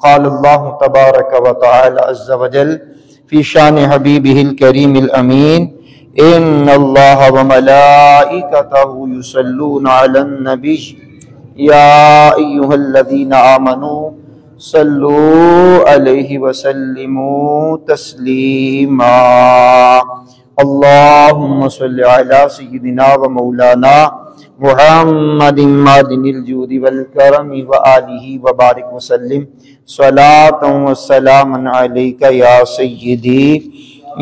قال اللہ تبارک و تعالی عز وجل فی شان حبیبہ الکریم الامین ان اللہ وملائکتہ یصلون علی النبی یا ایہا الذین آمنوا صلوا علیہ وسلموا تسلیما اللہم صل علی سیدنا و مولانا محمد معدن الجود والکرم وآلہ وبارک وسلم صلاۃ وسلام علیک یا سیدی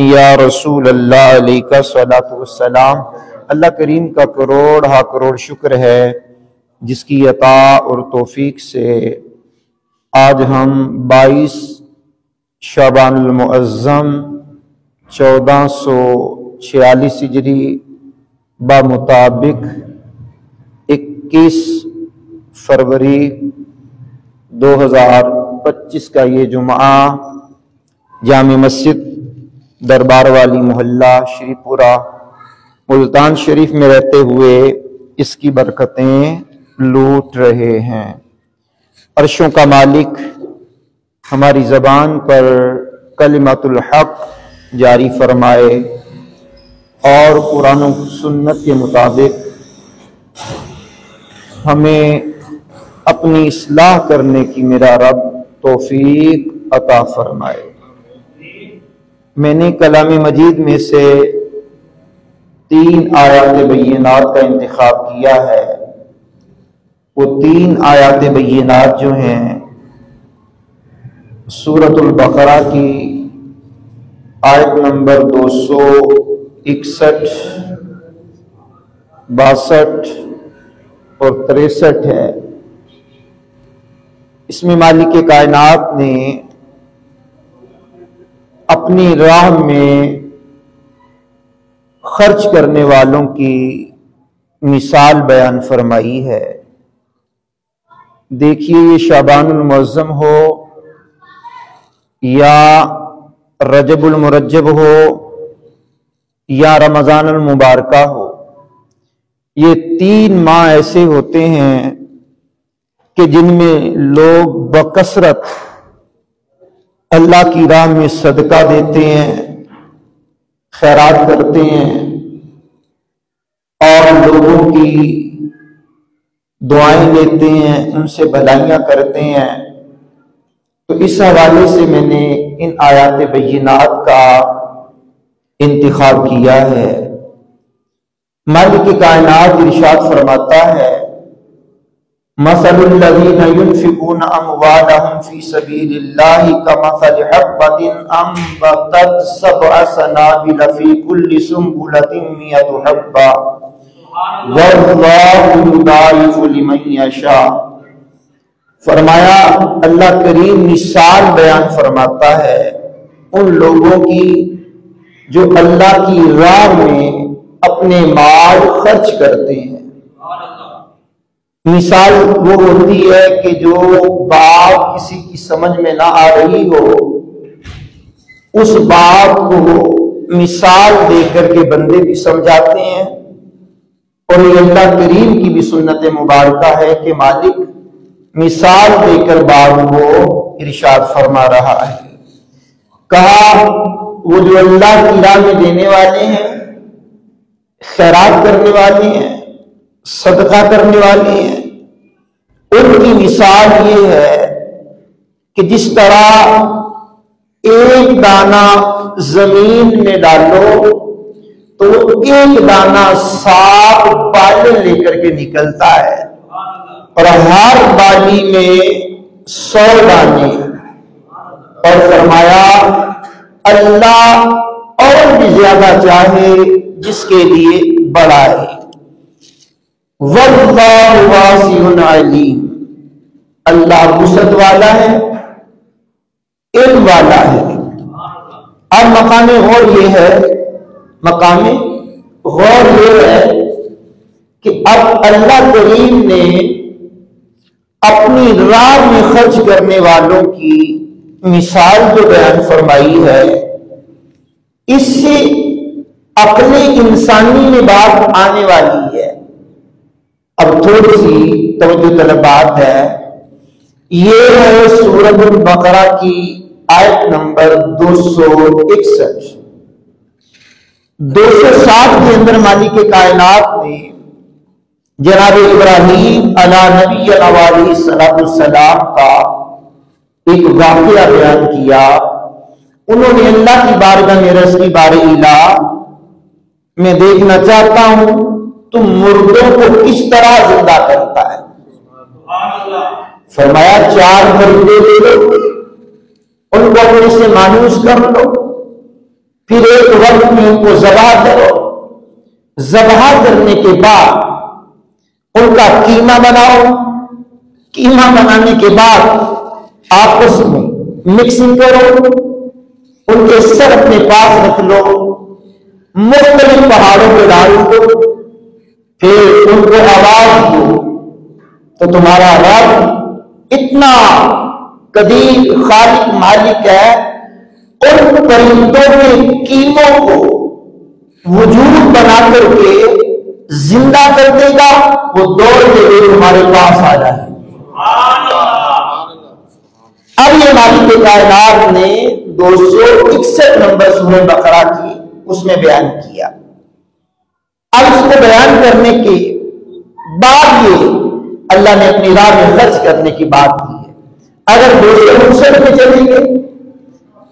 یا رسول اللہ علیہ صلاۃ والسلام۔ اللہ کریم کا کروڑ ہا کروڑ شکر ہے جس کی عطا اور توفیق سے آج ہم 22 شعبان المعظم 1446 ہجری بمطابق 21 فروری 2025 کا یہ جمعہ جامع مسجد دربار والی محلہ شری پورہ ملتان شریف میں رہتے ہوئے اس کی برکتیں لوٹ رہے ہیں۔ عرشوں کا مالک ہماری زبان پر کلمۃ الحق جاری فرمائے اور قرآن و سنت کے مطابق ہمیں اپنی اصلاح کرنے کی میرا رب توفیق عطا فرمائے۔ میں نے کلام مجید میں سے 3 آیات بینات کا انتخاب کیا ہے۔ وہ 3 آیات بینات جو ہیں سورۃ البقرہ کی آیت نمبر 261 62 اور 63 ہے۔ اس میں مالک کائنات نے اپنی راہ میں خرچ کرنے والوں کی مثال بیان فرمائی ہے۔ دیکھیے یہ شعبان المعظم ہو یا رجب المرجب ہو یا رمضان المبارکہ ہو، یہ 3 ماہ ایسے ہوتے ہیں کہ جن میں لوگ بکثرت اللہ کی راہ میں صدقہ دیتے ہیں، خیرات کرتے ہیں اور لوگوں کی دعائیں لیتے ہیں، ان سے بھلائیاں کرتے ہیں۔ تو اس حوالے سے میں نے ان آیات بینات کا انتخاب کیا ہے۔ مالک کائنات ارشاد فرماتا ہے مثل الذین ينفقون اموالهم فی سبیل اللہ کمثل حبۃ انبتت 7 سنابل فی کل سنبلۃ 100 حبۃ واللہ یضاعف لمن یشاء۔ فرمایا اللہ کریم مثال بیان فرماتا ہے ان لوگوں کی جو اللہ کی راہ میں اپنے مال خرچ کرتے ہیں۔ مثال وہ ہوتی ہے کہ جو بات کسی کی سمجھ میں نہ آ رہی ہو، اس بات کو مثال دے کر کے بندے بھی سمجھاتے ہیں، اور یہ اللہ کریم کی بھی سنت مبارکہ ہے کہ مالک مثال دے کر بات کو ارشاد فرما رہا ہے۔ کہا وہ جو اللہ کی راہ میں دینے والے ہیں، خیرات کرنے والے ہیں، صدقہ کرنے والے ہیں، ان کی مثال یہ ہے کہ جس طرح ایک دانہ زمین میں ڈالو تو ایک دانہ 7 بالیں لے کر کے نکلتا ہے، اور ہر بالی میں 100 دانے، اور فرمایا اللہ اور بھی زیادہ چاہے جس کے لیے بڑھائے۔ واللہ واسع علیم، اللہ وسعت والا ہے، علم والا ہے۔ اب مقام غور یہ ہے، مقام غور یہ ہے کہ اب اللہ کریم نے اپنی راہ میں خرچ کرنے والوں کی مثال جو بیان فرمائی ہے، اس سے عقل انسانی میں بات آنے والی ہے۔ اب تھوڑی سی توجہ طلب بات ہے، یہ ہے سورۃ البقرہ کی آیت نمبر 261۔ 260 کے اندر مالک کائنات نے جناب ابراہیم علیہ نبی علیہ السلام کا ایک واقعہ بیان کیا۔ انہوں نے اللہ کی بارگاہ میں عرض کی، بار الہ میں دیکھنا چاہتا ہوں تم مردوں کو کس طرح زندہ کرتا ہے۔ فرمایا 4 مردے لے لو، ان کو اپنے سے مانوس کر لو، پھر ایک وقت میں ان کو ذبح کرو، ذبح کرنے کے بعد ان کا قیمہ بناؤ، قیمہ بنانے کے بعد آپس میں مکسنگ کرو، ان کے سر اپنے پاس رکھ لو، مختلف پہاڑوں پہ ڈال دو، پھر ان کو آواز دو تو تمہارا رب اتنا قدیر خالق مالک ہے، ان پرندوں کے قیموں کو وجود بنا کر کے زندہ کر دے گا، وہ دوڑتے ہوئے تمہارے پاس آ جائے۔ اب یہ مالک کائنات نے 261 نمبر سورہ بقرہ کی اس میں بیان کیا۔ اب اس کو بیان کرنے کے بعد یہ اللہ نے اپنی راہ میں خرچ کرنے کی بات کی ہے۔ اگر 259 میں چلیں گے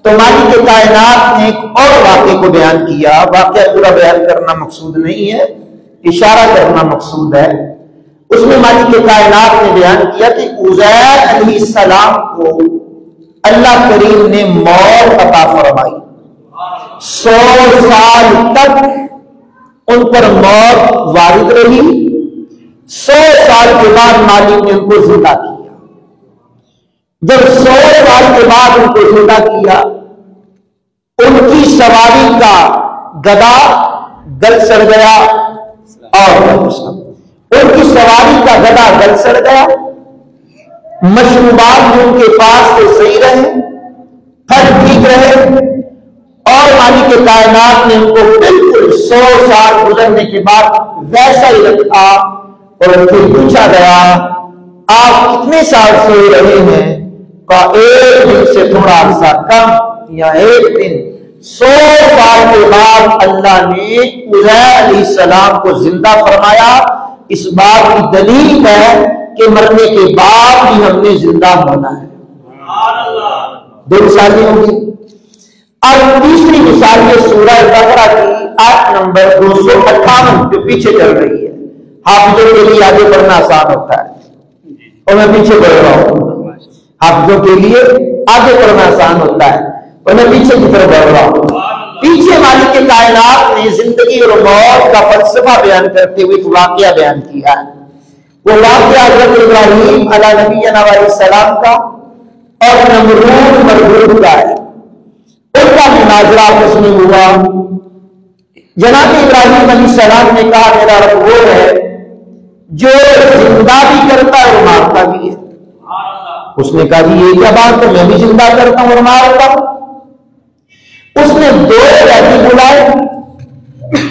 تو مالک کائنات نے ایک اور واقعے کو بیان کیا۔ واقعہ پورا بیان کرنا مقصود نہیں ہے، اشارہ کرنا مقصود ہے۔ اس میں مالک کائنات نے بیان کیا کہ عزیر علیہ السلام کو اللہ کریم نے موت عطا فرمائی، 100 سال تک ان پر موت وارد رہی، 100 سال کے بعد مالک نے ان کو زندہ کیا۔ جب 100 سال کے بعد ان کو زندہ کیا، ان کی سواری کا گدا گل سڑ گیا، اور ان کی سواری کا گدا گل سڑ گیا، مشروبات ان کے پاس تو صحیح رہے، پھل ٹھیک رہے، اور مالک کائنات نے ان کو بالکل 100 سال گزرنے کے بعد ویسا ہی رکھا، اور ان سے پوچھا گیا آپ کتنے سال سوئے رہے ہیں؟ کہا 1 دن سے تھوڑا عرصہ کم، یا 1 دن۔ 100 سال کے بعد اللہ نے عزیر علیہ السلام کو زندہ فرمایا۔ اس بات کی دلیل ہے کہ مرنے کے بعد بھی ہم نے زندہ ہونا ہے۔ 2 مثالیں ہوگی۔ اور تیسری مثال یہ سورہ بقرہ کی آیت نمبر 258 جو پیچھے چل رہی ہے۔ حافظوں کے لیے آگے بڑھنا آسان ہوتا ہے، اور میں پیچھے بڑھ رہا ہوں۔ حافظوں کے لیے آگے بڑھنا آسان ہوتا ہے، اور میں پیچھے کی طرف بڑھ رہا ہوں۔ پیچھے مالک کائنات نے زندگی اور موت کا فلسفہ بیان کرتے ہوئے ایک واقعہ بیان کیا ہے۔ وہ واقعہ حضرت ابراہیم علیہ نبی علیہ السلام کا اور نمرود مربوط کا ہے۔ ان کا مناظرہ آپس میں ہوا۔ جناب ابراہیم علیہ السلام نے کہا میرا رب وہ ہے جو زندہ بھی کرتا ہے اور مارتا بھی ہے۔ اس نے کہا جی یہ کیا بات ہے، میں بھی زندہ کرتا ہوں اور مارتا ہوں۔ اس نے 2 قیدی بلائے،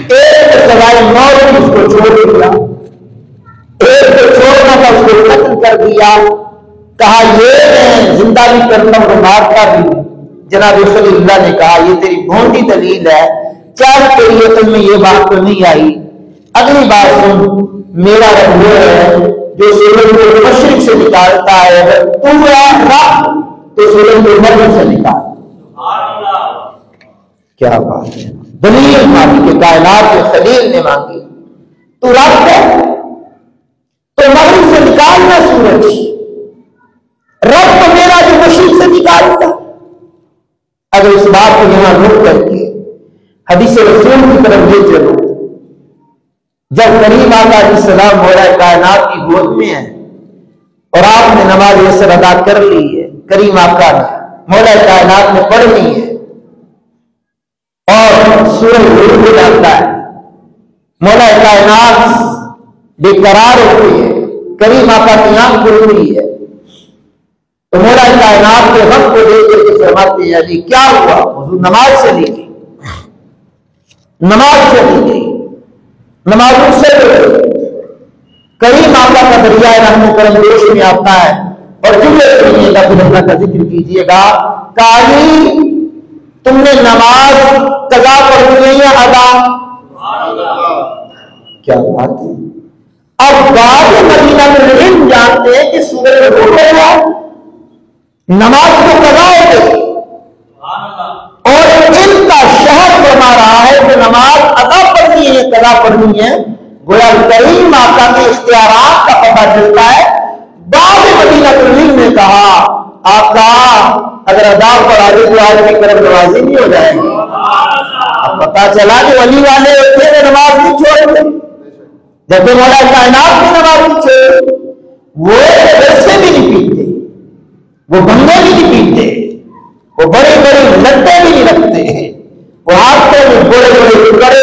ایک سوائے موت اس کو چھوڑ دیا، ایک کو چھوڑنا تھا اس کو قتل کر دیا۔ کہا یہ میں زندہ بھی کرتا ہوں اور مارتا بھی ہوں۔ جناب صلی اللہ نے کہا یہ تیری بھونڈی دلیل ہے، چل تیری عقل میں یہ بات تو نہیں آئی۔ اگلی بات سن، میرا رب وہ ہے جو سورج کو مشرق سے نکالتا ہے، اگر تو رب تو سورج کو مغرب سے نکال۔ کیا بات ہے، دلیل مالک کائنات کے خلیل نے مانگی، تو رب ہے تو مغرب سے نکالنا سورج، رب تو میرا جو مشرق سے نکالتا۔ اگر اس بات کو یہاں رک کر کے حدیث رسول کی طرف لے چلو، جب کریم آقا علیہ السلام مولا کائنات کی گود میں ہے اور آپ نے نماز عصر ادا کر لی ہے، کریم آقا نے مولا کائنات نے پڑھنی ہے اور سورج غروب ہو جاتا ہے، مولا کائنات بے قرار ہوتی ہے، کریم آقا کی آنکھ کھلتی ہے، تو مولا کائنات کے غم کو دیکھ کر کے فرماتے ہیں علی کیا ہوا؟ حضور نماز چلی گئی، نماز چلی گئی، نماز سے کریم آقا کا دریائے رحم و کرم جوش میں آتا ہے اور جملے سنیے گا پھر اللہ کا ذکر کیجیے گا. کالی تم نے نماز قضا پڑھ لی یا ادا؟ کیا بات ہے. اب بعض مدینہ العلم جانتے ہیں کہ سورج غروب ہو گیا، نماز کو قضا ہو گئی، اور ان کا شہر فرما رہا ہے کہ نماز ادا پڑھنی ہے یا قضا پڑھنی ہے. گویا کریم آقا کے اختیارات کا پتہ چلتا ہے. بعض مدینہ العلم نے کہا آقا اگر ادا پڑھا دے تو آج کی طرف نمازی نہیں ہو جائے گی. اب پتا چلا کہ ولی والے ہوتے ہیں نماز نہیں چھوڑتے، جبکہ مولا کائنات کی نماز نہیں چھوڑتے. وہ پیسے بھی نہیں پیتے، وہ بندے بھی نہیں پیتے، وہ بڑے بڑے لٹے بھی نہیں رکھتے، وہ ہاتھوں میں بڑے بڑے کڑے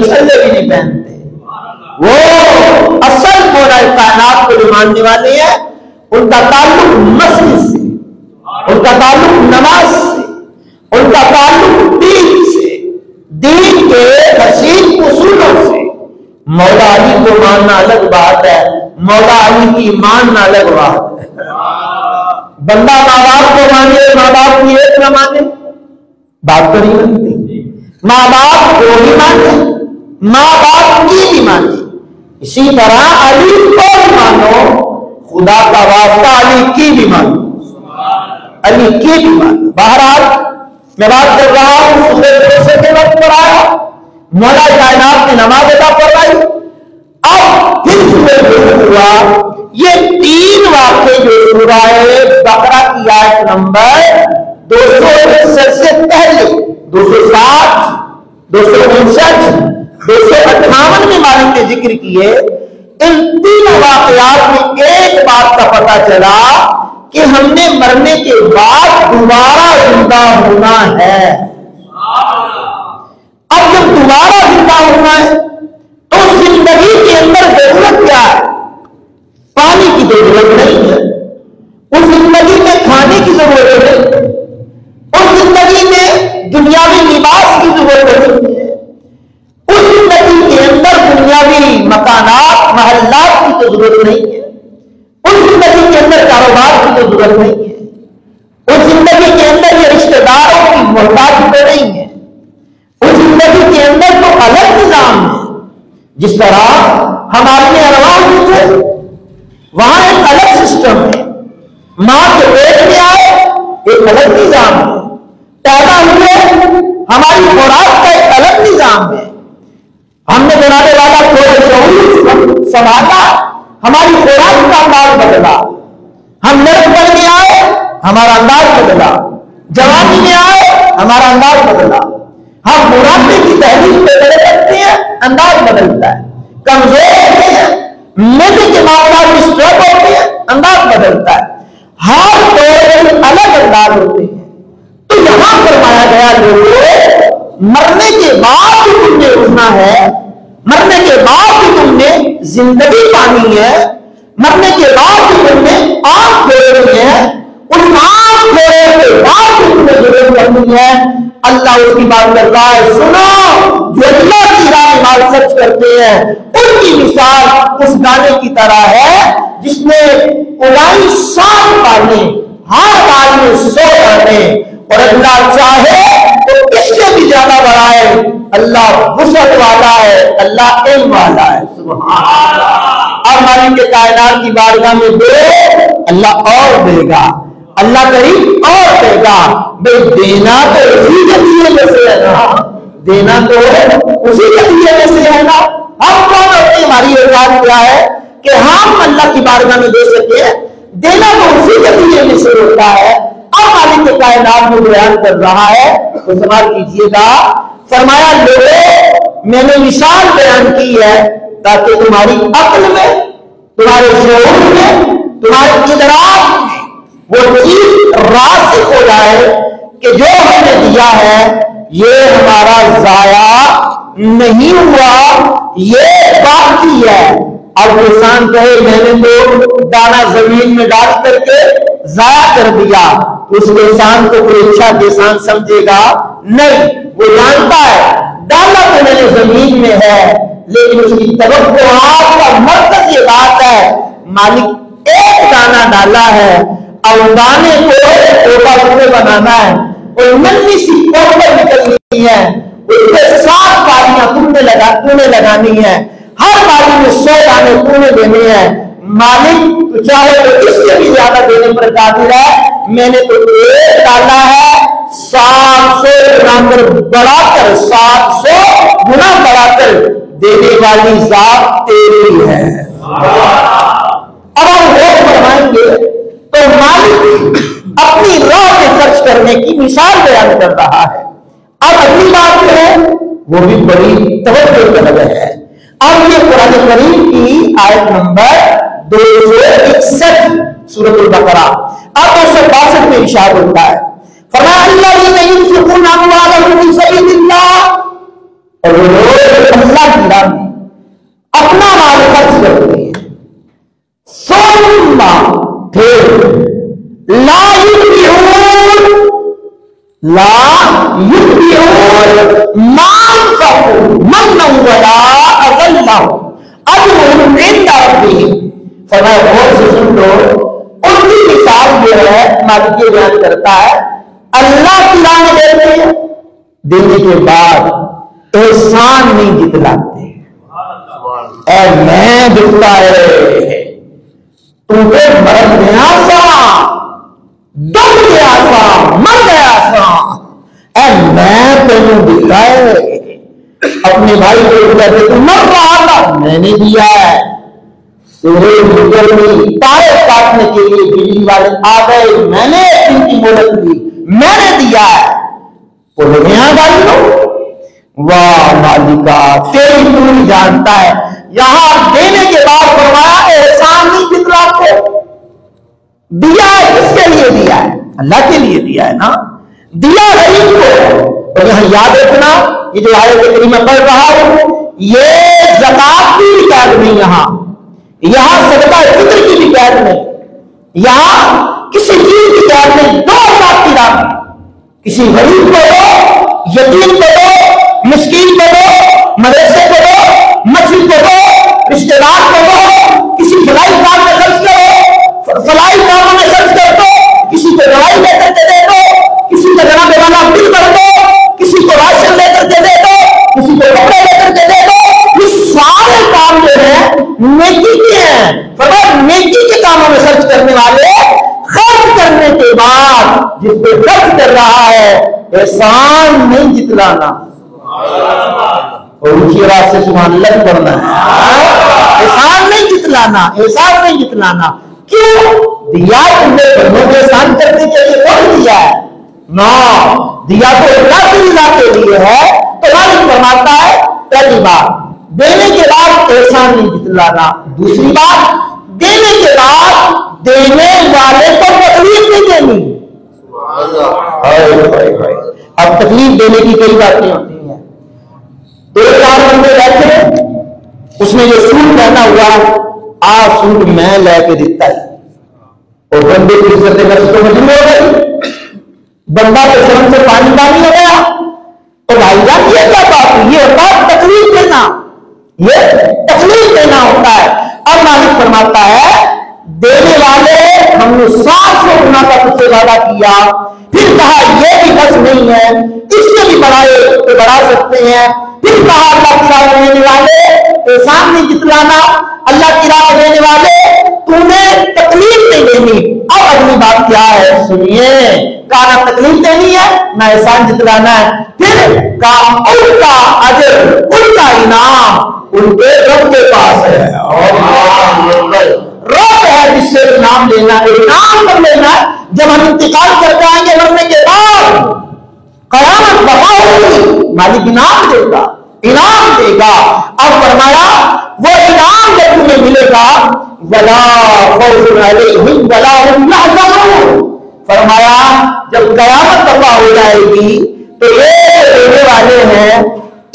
چھلے بھی نہیں پہنتے. وہ اصل مولا کائنات کو جو ماننے والے ہیں ان کا تعلق مسجد سے، ان کا تعلق نماز سے، ان کا تعلق دین سے، دین کے حسین اصولوں سے. مولا علی کو ماننا الگ بات ہے، مولا علی کی ماننا الگ بات ہے. بندہ ماں باپ کو مانے، ماں باپ کی ایک نہ مانے، بات تو نہیں بنتی. ماں باپ کو بھی مانے، ماں باپ کی بھی مانے. اسی طرح علی کو بھی مانو، خدا کا واسطہ علی کی بھی مانو، علی کی بھی مانو. بہرحال میں بات کر رہا ہوں سورج روزے کے وقت پر آیا، مولا کائنات نے نماز ادا فرمائی. اب پھر سورج روز ہوا. یہ تین واقعے جو سورہ بقرہ کی آیت نمبر 261 سے پہلے 260 259 258 میں مالک نے ذکر کیے. ان تین واقعات میں ایک بات کا پتہ چلا کہ ہم نے مرنے کے بعد دوبارہ زندہ ہونا ہے. اب جب دوبارہ زندہ ہونا ہے تو زندگی کے اندر ضرورت کیا ہے؟ پانی کی ضرورت نہیں ہے، اس زندگی میں کھانے کی ضرورت نہیں ہے، اس زندگی میں دنیاوی لباس کی ضرورت نہیں ہے، اس زندگی کے اندر دنیاوی مکانات محلات کی تو ضرورت نہیں ہے، اس زندگی کے اندر کاروبار کی تو ضرورت نہیں ہے، اس زندگی کے اندر یہ رشتہ داروں کی محتاجی تو نہیں ہے، اس زندگی کے اندر تو الگ نظام ہے. جس طرح ہمارے ارواح جو تھے وہاں ایک الگ سسٹم ہے. ماں کے پیٹ میں آئے ایک الگ نظام ہے، پیدا ہوئے ہماری خوراک کا ایک الگ نظام ہے. ہم نے بنانے والا تھوڑے شعور سنبھالا، ہماری خوراک کا انداز بدلا. ہم نرم پڑ میں آئے ہمارا انداز بدلا، جوانی میں آئے ہمارا انداز بدلا. ہم بڑھاپے کی تحریک پہ کھڑے رکھتے ہیں انداز بدلتا ہے، کمزور ہوتے ہیں میدے کے معاملات میں اسٹرک ہوتے ہیں انداز بدلتا ہے. ہر دور میں الگ انداز ہوتے ہیں. تو یہاں فرمایا گیا لوگوں مرنے کے بعد بھی تم نے اٹھنا ہے، مرنے کے بعد بھی تم نے زندگی پانی ہے، مرنے کے بعد بھی تم نے آنکھ کھولنی ہے، اس آنکھ کھولنے کے بعد بھی تم نے ضرورت کرنی ہے. اللہ اس کی بات کرتا ہے سنو جو اللہ کی راہ میں مال خرچ کرتے ہیں ان کی مثال اس گانے کی طرح ہے جس نے اڑائی 7 پانے، ہر بال میں 100 پانے، اور اللہ چاہے تو اس سے بھی زیادہ بڑھائے. اللہ وسعت والا ہے، اللہ علم والا ہے. سبحان اللہ. اب مالک کے کائنات کی بارگاہ میں دے، اللہ اور دے گا، اللہ کریم اور دے گا. بھئی دینا تو اسی کے دیے میں سے ہے نا، دینا تو اسی کے دیے میں سے ہے نا. ہم کون ہوتے ہیں؟ ہماری اوقات کیا ہے کہ ہم اللہ کی بارگاہ میں دے سکے؟ دینا تو اسی کے دیے میں سے ہوتا ہے. اب مالک کے کائنات میں بیان کر رہا ہے تو سماعت کیجیے گا. فرمایا لوگوں میں نے مثال بیان کی ہے تاکہ تمہاری عقل میں، تمہارے شعور میں، تمہارے ادراک میں وہ چیز راسخ ہو جائے کہ جو ہم نے دیا ہے یہ ہمارا ضائع نہیں ہوا، یہ باقی ہے. اب انسان کہے میں نے تو دانا زمین میں ڈال کر کے ضائع کر دیا، اس انسان کو کوئی اچھا کسان سمجھے گا نہیں. وہ جانتا ہے ڈالا تو میں نے زمین میں ہے، لیکن اس کی توقعات کا مرکز یہ بات ہے مالک ایک دانہ ڈالا ہے اور دانے کو اوپر بنانا ہے اور ننھی سی کوپر نکلنی ہے، اس میں 7 بالیاں تم نے لگانی ہے، ہر بالی میں 100 دانے تم نے دینے ہیں۔ مالک تو چاہے تو اس سے بھی زیادہ دینے پر قادر ہے، میں نے تو ایک ڈالا ہے، 700 گنا بڑھا کر دینے والی ذات تیری ہے۔ اب ہم غور فرمائیں گے تو مالک اپنی راہ میں خرچ کرنے کی مثال بیان کر رہا ہے۔ اب اگلی بات جو ہے وہ بھی بڑی توجہ طلب ہے۔ اب یہ قرآن کریم کی آیت نمبر 261 سورۃ البقرہ اب 262 میں ارشاد ہوتا ہے، فرمایا الذین ينفقون اموالهم فی سبیل اللہ، اور وہ لوگ اللہ کی راہ میں اپنا مال خرچ کرتے ہیں، ثم پھر لا یتبعون ما انفقوا منا ولا اذى لهم اجرهم عند ربهم۔ فرمایا غور سے سن لو، ان کی مثال جو ہے مالک یہ بیان کرتا ہے، اللہ کی راہ میں دیتے ہیں، دینے کے بعد احسان نہیں جتلاتے، اے میں دیتا ہے تم پہ مرد گیا سا، دم گیا سا، مر گیا سا، اے میں تینوں دیتا ہے۔ اپنے بھائی کو کہتے تو مر رہا تھا، میں نے دیا ہے۔ تارے کاٹنے کے لیے بجلی والے آ گئے، میں نے ان کی مدد دی، میں نے دیا ہے۔ بولے یہاں گاڑی لو، واہ مالکا تیری تو نہیں جانتا ہے، یہاں دینے کے بعد فرمایا احسان نہیں جتلاتے، دیا ہے کس کے لیے دیا ہے؟ اللہ کے لیے دیا ہے نا، دیا غریب کو۔ اور یہاں یاد رکھنا، یہ جو آیت کریمہ پڑھ رہا ہوں یہ زکات کی بھی قید نہیں، یہاں صدقہ فطر کی بھی قید نہیں، یہاں کسی چیز کی قید نہیں، 2 بات کی راہ میں، کسی غریب کو دو، یتیم کو دو، مسکین کو دو، مدرسے کو دو، مسجد کو دو، رشتہ دار کو دو، کسی فلاحی کام میں خرچ کرو، فلاحی کاموں میں خرچ کر دو، کسی کو دوائی لے کر کے دے دو، کسی کو جناب والا بل کر دو، کسی کو راشن لے کر کے دے دو، کسی کو کپڑے لے کر کے دے دو، یہ سارے کام جو ہیں نیکی کے ہیں۔ فرمایا نیکی کے کاموں میں خرچ کرنے والے خرچ کرنے کے بعد جس پہ خرچ کر رہا ہے احسان نہیں جتلانا، اور اسی راہ سے سبحان اللہ پڑھنا ہے، احسان نہیں جتلانا، احسان نہیں جتلانا۔ کیوں دیا؟ تم نے بندوں کو احسان کرنے کے لیے کون دیا ہے؟ نہ، دیا تو اللہ کی رضا کے لیے ہے۔ تو مالک فرماتا ہے پہلی بات دینے کے بعد احسان نہیں جتلانا، دوسری بات دینے کے بعد دینے والے کو تکلیف نہیں دینی۔ اب تکلیف دینے کی کئی باتیں ہوتی ہیں، 2-4 بندے بیٹھے، اس نے جو سوٹ پہنا ہوا سوٹ میں لے کے دیتا ہے، اور بندے کی عزت نفس تو مجبور ہو گئی، بندہ کے شرم سے پانی ہو گیا۔ تو بھائی جان یہ کیا بات؟ یہ ہوتا ہے تکلیف دینا، یہ تکلیف دینا ہوتا ہے۔ اب مالک فرماتا ہے دینے والے ہم نے 700 گنا کا تجھ سے وعدہ کیا، پھر کہا یہ بھی بس نہیں ہے، اس سے بھی بڑھا سکتے ہیں، پھر کہا اللہ کی راہ دینے والے احسان نہیں جتلانا، اللہ کی راہ دینے والے تو نے تکلیف نہیں دینی۔ اب اگلی بات کیا ہے سنیے، کہا نہ تکلیف دینی ہے نہ احسان جتلانا ہے، پھر کہا ان کا اجر، ان کا انعام ان کے رب کے پاس ہے، رب ہے جس سے انعام لینا، انعام کر لینا جب ہم انتقال کر جائیں گے مرنے کے بعد، قیامت بقا ہوگی، مالک انعام دے گا، انعام دے گا۔ اب فرمایا وہ انعام جب تمہیں ملے گا ولا خوف علیہم ولا هم يحزنون، فرمایا جب قیامت بقا ہو جائے گی تو یہ دینے والے ہیں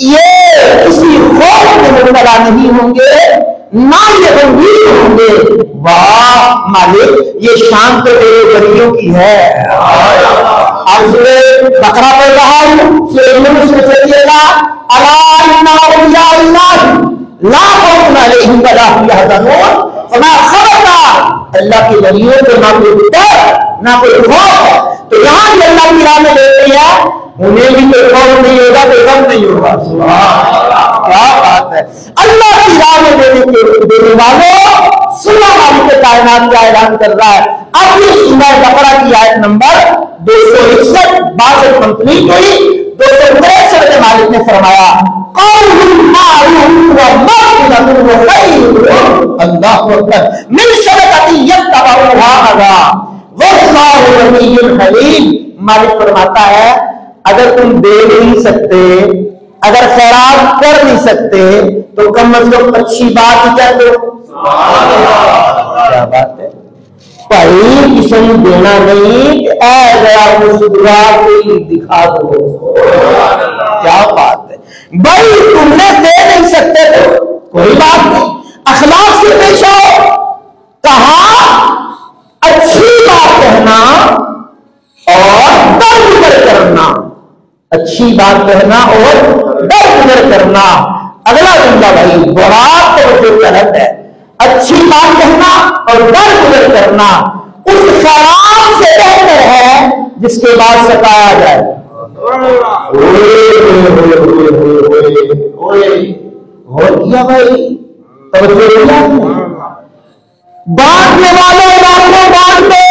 یہ کسی خوف میں مبتلا نہیں ہوں گے، نہ یہ غمگین ہوں گے۔ واہ مالک یہ شان تو تیرے ولیوں کی ہے۔ اب سورہ بقرہ پڑھ رہا ہوں، سورہ یونس میں چلیے گا، الا ان اولیاء اللہ لا خوف علیہم ولا هم يحزنون، فرمایا خبردار اللہ کے ولیوں کو نہ کوئی ڈر نہ کوئی خوف ہے، تو یہاں بھی اللہ کی راہ میں لیتے ہیں، انہیں بھی کوئی خوف نہیں ہوگا، کوئی غم نہیں ہوگا. سبحان اللہ، کیا بات ہے. اللہ کی راہ میں دینے والوں سورہ مالک کائنات کا اعلان کر رہا ہے. اب یہ سورہ بقرہ کی آیت نمبر 261 62 کمپلیٹ ہوئی. 263 میں مالک نے فرمایا قول معروف و مغفرۃ خیر اللہ اکبر من صدقۃ یتبعها اذى واللہ غنی حلیم. مالک فرماتا ہے اگر تم دے نہیں سکتے، اگر خیرات کر نہیں سکتے تو کم از کم اچھی بات ہی کہہ دو. کیا بات ہے بھائی، کسی نے دینا نہیں کہ اے گیا مسکرا کوئی دکھا دو. کیا بات ہے بھائی، تم نے دے نہیں سکتے تو کوئی بات نہیں، اخلاق سے پیش آؤ. کہا اچھی بات کہنا اور درگزر کرنا، اچھی بات کہنا اور درگزر کرنا. اگلا جملہ بھائی بہت توجہ طلب ہے. اچھی بات کہنا اور درگزر کرنا اس خراب سے بہتر ہے جس کے بعد ستایا جائے. اور کیا بھائی توجہ دیا، بانٹنے والوں بانٹو بانٹ دو،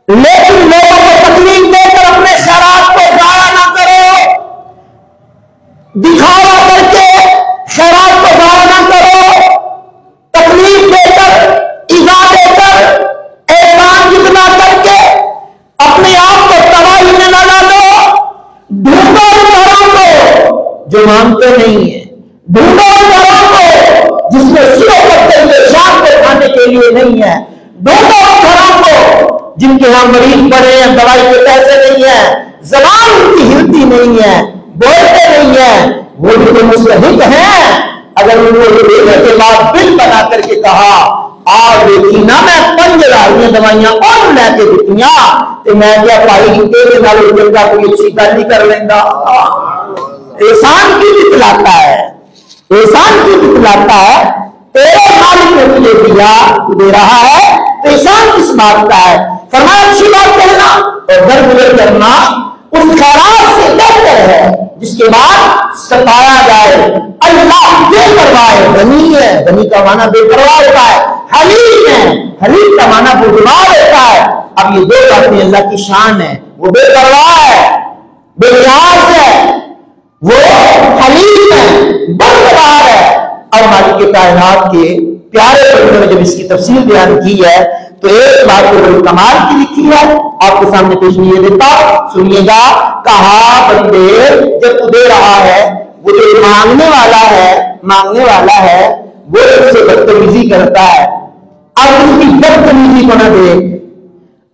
لیکن لوگوں کو تکلیف دے کر اپنے خیرات کو ضائع نہ کرو. دکھاوا کر کے خیرات کو ضائع نہ کرو، تکلیف دے کر، ایذا دے کر، احسان جتنا کر کے اپنے آپ کو تباہی میں نہ ڈالو. ڈھونڈو ان گھروں کو جو مانتے نہیں ہیں، ڈھونڈو ان گھروں کو جس میں صبح پڑتے ہوئے شام کو کھانے کے لیے نہیں ہے. ڈھونڈو ان گھروں کو جن کے یہاں مریض پڑے ہیں، دوائی کے پیسے نہیں ہیں، زبان ان کی ہلتی نہیں ہے، بولتے نہیں ہیں، وہ بھی تو مستحق ہیں. اگر ان کو دینے کے بعد بل بنا کر کے کہا آ دیکھی نہ میں 5,000 دوائیاں اور لے کے دیتیاں تو میں کیا پائی تیرے نالوں چنگا کوئی اچھی گل نہیں کر لینا. احسان کی دکھلاتا ہے، احسان کی دکھلاتا ہے. تیرے مالک نے تجھے دیا، تو دے رہا ہے تو احسان کس بات کا ہے. فرمایا اچھی بات کہنا اور درگزر کرنا اس خیرات سے بہتر ہے جس کے بعد ستایا جائے. اللہ بے پرواہ ہے، غنی ہے، غنی کا معنی بے پرواہ ہوتا ہے. حلیم ہے، حلیم کا معنی بردبار ہوتا ہے. اب یہ دو باتیں اللہ کی شان ہے. وہ بے پرواہ ہے، بے نیاز ہے، وہ حلیم ہے، بردبار ہے. اور مالک کائنات کے پیارے بندوں نے جب اس کی تفصیل بیان کی ہے تو ایک بات کو بڑی کمال کی لکھی ہے، آپ کے سامنے پیش نہیں دیتا، سنیے گا. کہا بندے جب تو دے رہا ہے، وہ جو مانگنے والا ہے وہ اس سے بدتمیزی کرتا ہے. اب اس کی بدتمیزی کو نہ دیکھ،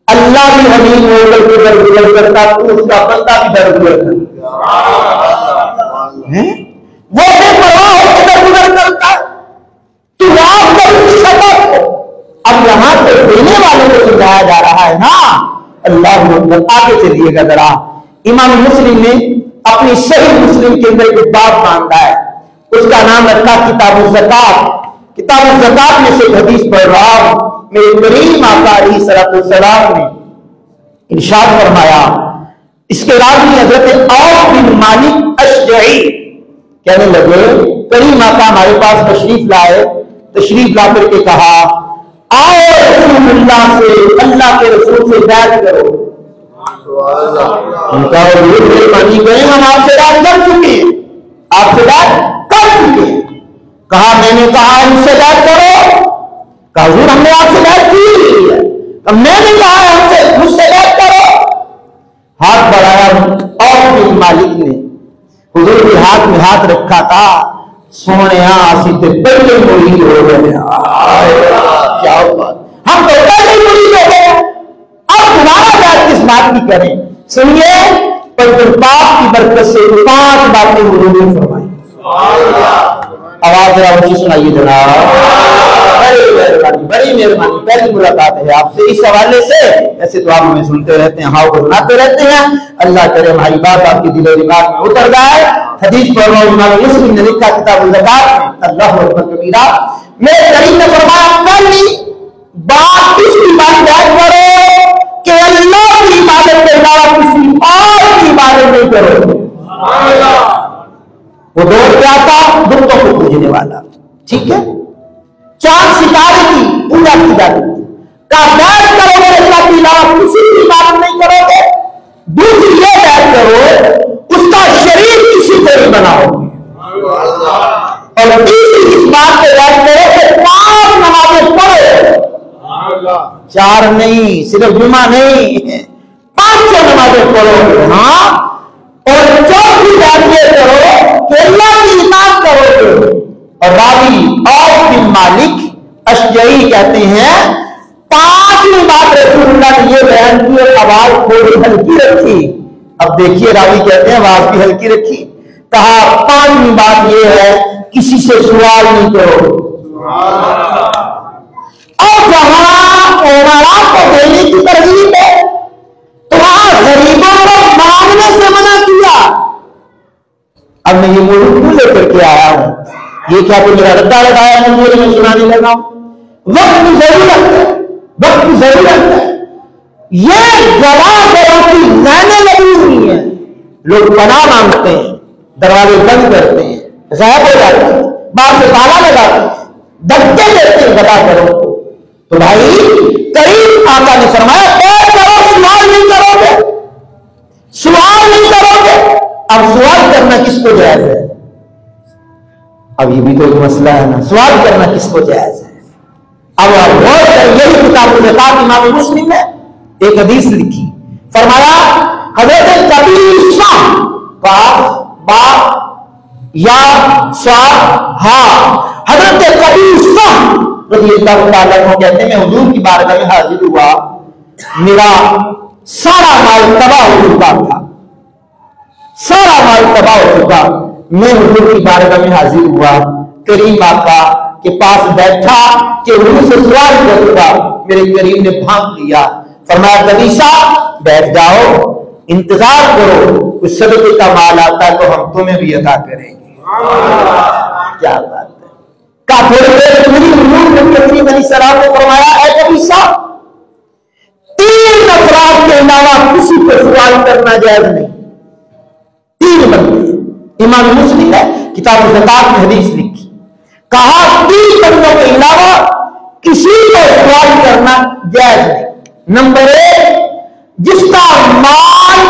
اللہ بھی حلیم ہو کر کے درگزر کرتا تو اس کا بندہ بھی درگزر کرتا. وہ بے پرواہ ہو کے درگزر کرتا، تو آپ کا اس کی شفاعت ہو. اب یہاں پہ دینے والوں کو سمجھایا جا رہا ہے نا. اللہ اکبر. آگے چلیے گا ذرا. امام مسلم نے اپنی صحیح مسلم کے اندر ایک باب باندھا ہے، اس کا نام رکھا کتاب الزکات. کتاب الزکات میں سے حدیث پڑھ رہا ہوں. میرے کریم آقا علیہ الصلوۃ والسلام نے ارشاد فرمایا، اس کے راوی حضرت عوف بن مالک اشجعی کہنے لگے کریم آقا ہمارے پاس تشریف لائے، تشریف لا کر کے کہا آؤ رسول اللہ سے، اللہ کے رسول سے بیعت کرو. ان کا مہربانی کریں، ہم آپ سے بیعت کر چکے ہیں، آپ سے بیعت کر چکے ہیں. کہا میں نے کہا ان سے بیعت کرو. کہا حضور ہم نے آپ سے بیعت کی ہے. میں نے کہا ہم سے مجھ سے بیعت کرو. ہاتھ بڑھایا اور بن مالک نے حضور کے ہاتھ میں ہاتھ رکھا تھا. سونے آسی تے پہلے مرید ہو گئے. کیا بات، ہم تو پہلے مرید ہو گئے، اب دوبارہ بیعت کس بات کی کریں. سنیے پر پاک کی برکت سے 5 باتیں حضور نے فرمائی. آواز ذرا اونچی سنائیے جناب. بڑی مہربانی. پہلی ملاقات ہے آپ سے اس حوالے سے. ایسے تو آپ ہمیں سنتے رہتے ہیں، ہاں سناتے رہتے ہیں. اللہ کرے ہماری بات آپ کی دل و دماغ میں اتر جائے. حدیث پڑھ رہا ہوں، امام مسلم نے لکھا کتاب الزکات میں. اللہ اکبر کبیرہ. میرے کریم نے فرمایا پہلی بات اس کی عبادت کرو کہ اللہ کی عبادت کے علاوہ کسی اور کی عبادت نہیں کرو. وہ دور کیا تھا؟ بتوں کو پوجنے والا. ٹھیک ہے، چاند ستارے کی پوجا کی جاتی تھی. بیعت کرو گے اللہ کے علاوہ کسی کی عبادت نہیں کرو گے. دوسری یہ بیعت کرو اس کا شریک کسی کو نہیں بناؤ گے. اور تیسری اس بات پہ بیعت کرو کہ 5 نمازیں پڑھو. 4 نہیں، صرف جمعہ نہیں، 5 نمازیں پڑھو. ہاں، اور چوتھی بات یہ کرو کہ اللہ کی اطاعت کرو گے. اور راوی اور بن مالک اشجعی کہتے ہیں 5ویں بات رسول اللہ نے یہ بیان کی اور آواز تھوڑی ہلکی رکھی. اب دیکھیے راوی کہتے ہیں آواز بھی ہلکی رکھی. کہا 5ویں بات یہ ہے کسی سے سوال نہیں کرو. اور جہاں عمرا کو دینے کی ترغیب ہے تو وہاں غریبوں کو مانگنے سے منع کیا. اب میں یہ موضوع کیوں لے کر کے آیا ہوں؟ یہ کیا کوئی میرا ردا لگایا ہے مجھے میں سنانے لگا ہوں؟ وقت کی ضرورت ہے، وقت کی ضرورت ہے. یہ گواہ گواہ کی لائنیں لگی ہوئی ہیں. لوگ پناہ مانگتے ہیں، دروازے بند کرتے ہیں، غائب ہو جاتے ہیں، باہر سے تالا لگاتے ہیں، دھکے دیتے ہیں گواہ کرو. تو بھائی کریم آقا نے فرمایا بیعت کرو، سوال نہیں کرو گے، سوال نہیں کرو گے. اب سوال کرنا کس کو جائز ہے؟ اب یہ بھی تو ایک مسئلہ ہے نا، سوال کرنا کس کو جائز ہے؟ اب غور کر، یہی کتاب الزکات امام مسلم نے ایک حدیث لکھی. فرمایا حضرت قبیصہ با یا صاد ہا حضرت قبیصہ رضی اللہ تعالیٰ عنہ کہتے ہیں میں حضور کی بارگاہ میں حاضر ہوا، میرا سارا مال تباہ ہو چکا تھا، سارا مال تباہ ہو چکا. میں حضور کی بارگاہ میں حاضر ہوا، کریم آقا کے پاس بیٹھا کہ حضور سے سوال کروں گا. میرے کریم نے بھانپ لیا. فرمایا قبیصہ بیٹھ جاؤ، انتظار کرو، کچھ صدقے کا مال آتا ہے تو ہم تمہیں بھی عطا کریں گے. کیا بات ہے. کہا تھوڑی دیر میری حضور نے کریم علیہ السلام کو فرمایا اے قبیصہ 3 افراد کے علاوہ کسی کو سوال کرنا جائز نہیں. 3 بندے، امام مسلم ہے کتاب الزکات میں حدیث لکھی. کہا 3 بندوں کے علاوہ کسی کو سوال کرنا جائز نہیں. نمبر 1 جس کا مال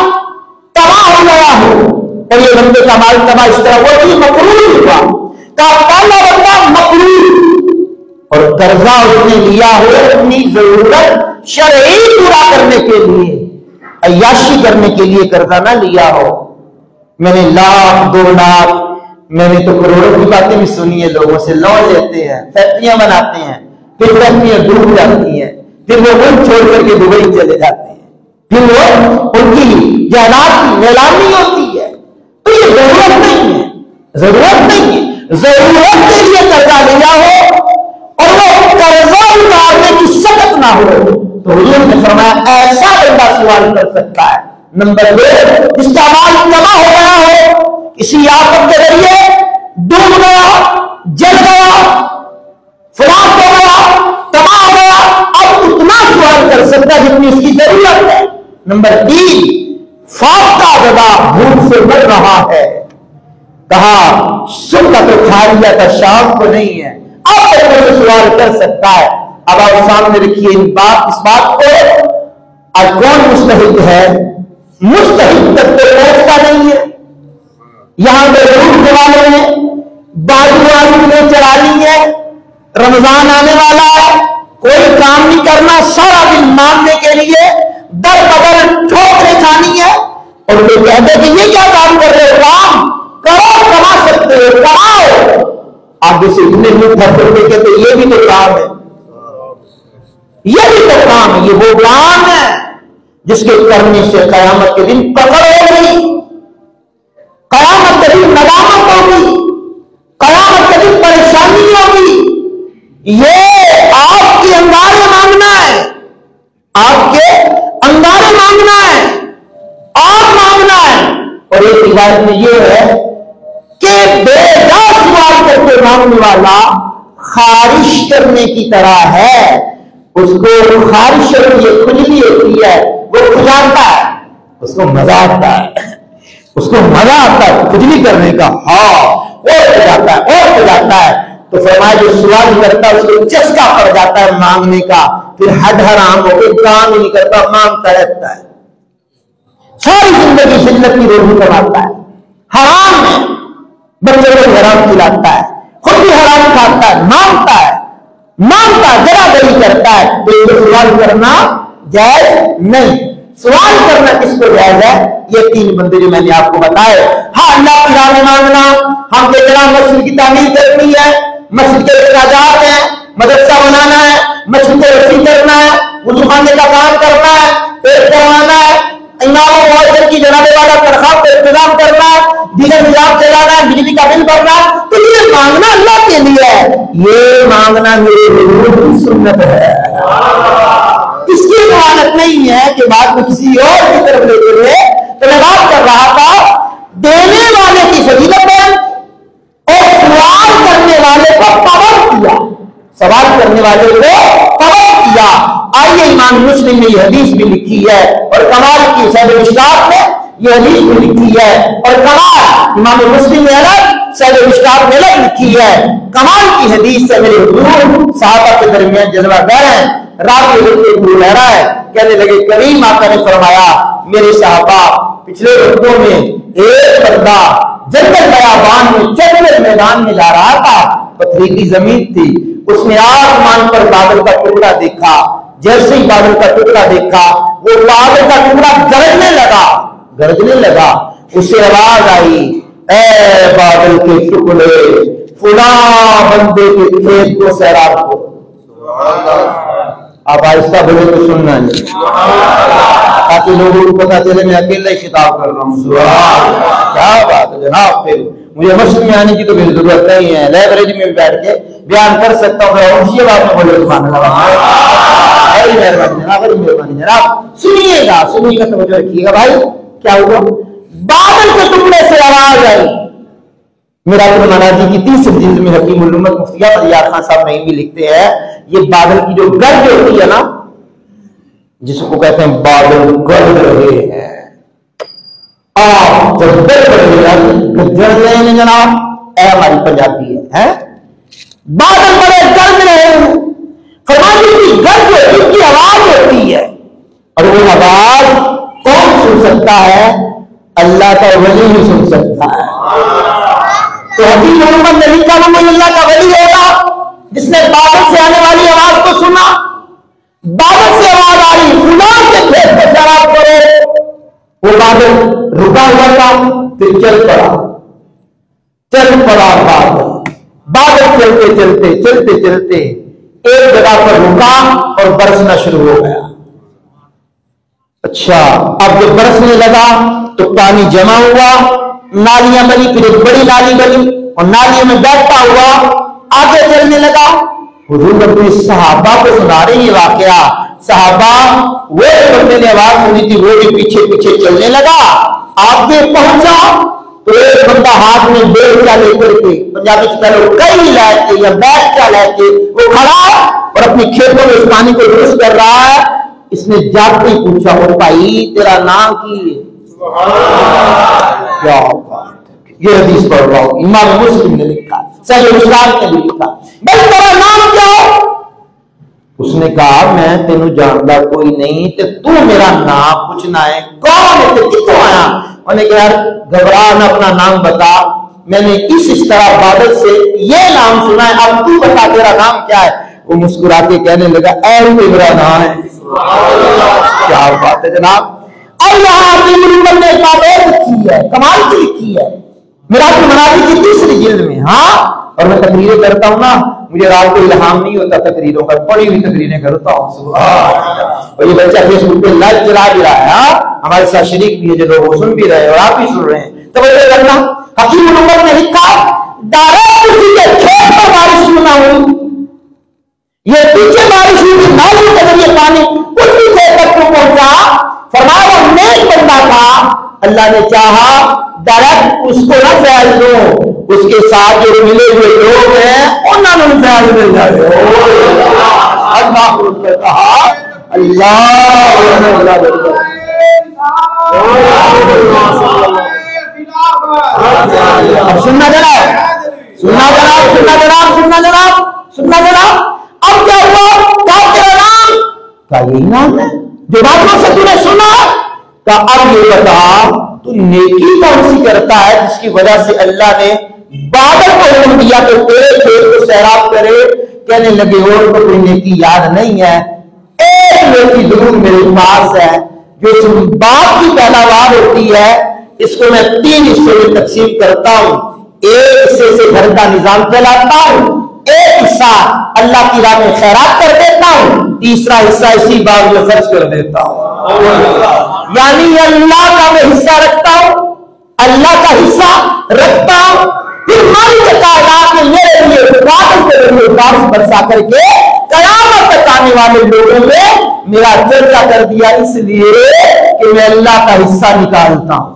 تباہ ہو گیا ہو، اور یہ بندے کا مال تباہ اس طرح وہ بھی مقرور ہوا. کہا پہلا بندہ مقرور، اور قرضہ اس نے لیا ہو اپنی ضرورت شرعی پورا کرنے کے لیے، عیاشی کرنے کے لیے قرضہ نہ لیا ہو. میں نے 1,00,000 2 لاکھ، میں نے تو کروڑوں کی باتیں بھی سنی ہے، لوگوں سے لون لیتے ہیں، فیکٹریاں بناتے ہیں، پھر فیکٹریاں ڈوب جاتی ہیں، پھر وہ ملک چھوڑ کر کے دبئی چلے جاتے ہیں، پھر وہ ان کی جائیداد کی نیلامی ہوتی ہے. تو یہ ضرورت نہیں ہے، ضرورت نہیں ہے. ضرورت کے لیے قرضہ لیا ہو اور وہ قرضہ اتارنے کی سخت نہ ہو تو حضور نے فرمایا ایسا بندہ سوال کر سکتا ہے. نمبر 2 جس کا مال تباہ ہو گیا ہو، کسی آفت کے ذریعے ڈوب گیا، جل گیا، فراق ہو گیا، تباہ ہو گیا، اب اتنا سوال کر سکتا جتنی اس کی ضرورت ہے. نمبر 3 فاقہ زدہ بھوک سے مر رہا ہے. کہا صبح تو کھا لیا تھا، شام کو نہیں ہے، اب تک سے سوال کر سکتا ہے. اب آپ سامنے رکھیے اس بات کو. آج کون مستحق ہے؟ مستحق تک تو پہنچتا نہیں ہے. یہاں پہ روٹنے والے ہیں، بازو نے چلا لی ہے، رمضان آنے والا ہے، کوئی کام نہیں کرنا، سارا دن مانگنے کے لیے در بدر ٹھوکریں کھانی ہے. اور وہ کہتے ہیں کہ یہ کیا کام کر رہے ہو؟ کام کرو، کما سکتے ہو، کماؤ. آگے سے اتنے لوگ کہتے یہ بھی تو کام ہے، یہ بھی تو کام ہے. یہ وہ کام ہے جس کے کرنے سے قیامت کے دن پکڑ ہوگی، قیامت کے دن ندامت ہوگی، قیامت کے دن پریشانی ہوگی. یہ آپ کے انگارے مانگنا ہے، آپ کے انگارے مانگنا ہے، آپ مانگنا ہے. اور ایک روایت میں یہ ہے کہ بے جا سوال کر کے مانگنے والا خارش کرنے کی طرح ہے. اس کو خارش ہوتی ہے، کھجلی ہوتی ہے، وہ کھجاتا ہے، اس کو مزہ آتا ہے، اس کو مزہ آتا ہے کھجلی کرنے کا، ہاں اور کھجاتا ہے اور کھجاتا ہے. تو فرمایا جو سوال کرتا ہے اس کو چسکا پڑ جاتا ہے مانگنے کا، پھر ہڈ حرام ہو کے کام ہی نہیں کرتا، مانگتا رہتا ہے، ساری زندگی ذلت کی روزی کماتا ہے، حرام میں بچے کو حرام کھلاتا ہے، خود بھی حرام کھاتا ہے، مانگتا ہے ذرا دری کرتا ہے. تو یہ سوال کرنا جائز نہیں. سوال کرنا کس کو جائز ہے؟ یہ تین بندے جو میں نے آپ کو بتائے. ہاں اللہ کی راہ میں مانگنا، ہم کے جناب مسجد کی تعمیر کرنی ہے، مسجد کے اخراجات ہیں، مدرسہ بنانا ہے، مسجد کو وسیع کرنا ہے، وضو خانے کا کام کرنا ہے، پیٹ کروانا ہے، امام و مؤذن کی جناب والا تنخواہ کا انتظام کرنا ہے، دیگر نظام چلانا ہے، بجلی کا بل بھرنا ہے. تو یہ مانگنا اللہ کے لیے ہے، یہ مانگنا میرے حضور کی سنت ہے. اس کی ضمانت نہیں ہے کہ بات کو کسی اور کی طرف لیتے ہوئے. تو میں بات کر رہا تھا دینے والے کی فضیلت ہے اور سوال کرنے والے کو پابند کیا، سوال کرنے والے کو پابند کیا. آئیے امام مسلم نے یہ حدیث بھی لکھی ہے اور کمال کی صحیح مشکات میں یہ حدیث بھی لکھی ہے اور کمال امام مسلم نے الگ صحیح مشکات میں الگ لکھی ہے. کمال کی حدیث سے میرے حضور صحابہ کے درمیان جلوہ گر ہے. رات میں ابو ہریرہ ہے کہنے لگے کریم آقا نے فرمایا میرے صحابہ پچھلے وقتوں میں ایک بندہ جنگل بیابان میں جنگل میدان میں جا رہا تھا، پتھریلی زمین تھی، اس نے آسمان پر بادل کا ٹکڑا دیکھا. جیسے ہی بادل کا ٹکڑا دیکھا وہ بادل کا ٹکڑا گرجنے لگا. اسے آواز آئی اے بادل کے ٹکڑے فلاں بندے کے کھیت کو سیراب ہو. آپ آہستہ بولے تو سننا نہیں تاکہ لوگوں کو پتا چلے میں اکیلا ہی خطاب کر رہا ہوں. کیا بات ہے جناب، پھر مجھے مسجد میں آنے کی تو کوئی ضرورت نہیں ہے، لائبریری میں بھی بیٹھ کے بیان کر سکتا ہوں. اسی بات میں بولے سبحان اللہ. بڑی مہربانی جناب. سنیے گا توجہ رکھیے گا. بھائی کیا ہوا؟ بادل کے ٹکڑے سے آواز آئی. میرا مناجی کی 30 جلد میں حکیم الامت مفتی احمد یار خان صاحب نہیں بھی لکھتے ہیں یہ بادل کی جو گرج ہوتی ہے نا، جس کو کہتے ہیں بادل گرج رہے ہیں، آپ جب گرج رہے ہیں جناب، اے ہماری پنجابی ہے بادل بڑے گرج رہے ہیں. فرمانے کی گرج ہوتی کی آواز ہوتی ہے اور وہ آواز کون سن سکتا ہے؟ اللہ کا ولی ہی سن سکتا ہے. تو حکیم محمد نبی کا وہ اللہ کا ولی ہوگا جس نے بادل سے آنے والی آواز کو سنا. بادل سے آواز آئی فلاں کے کھیت کو سیراب کرو. وہ بادل رکا ہوا تھا پھر چل پڑا بادل چلتے ایک جگہ پر رکا اور برسنا شروع ہو گیا. اچھا اب جب برسنے لگا تو پانی جمع ہوا، نالیاں بنی، پھر ایک بڑی نالی بنی اور نالیوں میں بیٹھتا ہوا آگے چلنے لگا. حضور اپنے صحابہ کو سنا رہے یہ واقعہ. صحابہ وہ بندے نے آواز سنی تھی وہ بھی پیچھے پیچھے چلنے لگا. آگے پہنچا تو ایک بندہ ہاتھ میں بیلچا لے کر کے، پنجابی کی طرح کئی لے کے یا بیلچا لے کے وہ کھڑا اور اپنی کھیتوں میں اس پانی کو درست کر رہا ہے. اس نے جاتے ہی پوچھا او بھائی تیرا نام کی ہے؟ کیا یہ حدیث پڑھ رہا ہوں، امام مسلم نے لکھا، صحیح مسلم نے لکھا. بھائی تیرا نام کیا ہو؟ اس نے کہا میں تینوں جانتا کوئی نہیں تے تو میرا نام پوچھنا ہے، کون ہے تے کتوں آیا؟ انہوں نے کہا یار گھبرا نہ، اپنا نام بتا، میں نے اس طرح بادل سے یہ نام سنا ہے، اب تو بتا تیرا نام کیا ہے؟ وہ مسکرا کے کہنے لگا اے میرا نام ہے. کیا بات ہے جناب. اور یہاں کی محمد نے بات لکھی ہے، کمال کی لکھی ہے میرا مناظر کی 30 جلد میں. ہاں اور میں تقریریں کرتا ہوں نا، مجھے رات کو الہام نہیں ہوتا تقریروں کا، پڑھی ہوئی تقریریں کرتا ہوں. اور یہ بچہ فیس بک پہ لائیو چلا بھی رہا ہے، ہمارے ساتھ شریک بھی ہے، جو لوگ سن بھی رہے اور آپ بھی سن رہے ہیں. توجہ کرنا. حکیم محمد نے لکھا ڈائریکٹ کسی کے کھیت پر بارش نہ ہوئی، یہ پیچھے بارش ہوئی نالی کے ذریعے پانی کچھ بھی دیر تک تو پہنچا. فرمایا وہ نیک بندہ تھا، اللہ نے چاہا ڈائریکٹ اس کو نہ فیض دو، اس کے ساتھ جو ملے ہوئے لوگ ہیں انہوں نے فیض مل جائے. اللہ نے کہا اللہ سننا جناب سننا جناب سننا جناب سننا جناب سننا جناب اب کیا ہوا کہا تیرا نام کہا یہی نام ہے جو باتوں سے تو نے سنا کہا اب یہ بتا تو نیکی کون سی کرتا ہے جس کی وجہ سے اللہ نے بادل کو حکم دیا کہ تیرے کھیت کو سیراب کرے کہنے لگے اور تو کوئی نیکی یاد نہیں ہے ایک نیکی ضرور میرے پاس ہے جو باپ کی پیداوار ہوتی ہے اس کو میں 3 حصوں میں تقسیم کرتا ہوں ایک حصے سے گھر کا نظام چلاتا ہوں ایک حصہ اللہ کی راہ میں خیرات کر دیتا ہوں تیسرا حصہ اسی باغ میں خرچ کر دیتا ہوں یعنی اللہ کا میں حصہ رکھتا ہوں اللہ کا حصہ رکھتا ہوں پھر مالک کائنات نے میرے لیے بادل کے ذریعے بارش برسا کر کے قیامت تک آنے والے لوگوں میں میرا چرچا کر دیا اس لیے کہ میں اللہ کا حصہ نکالتا ہوں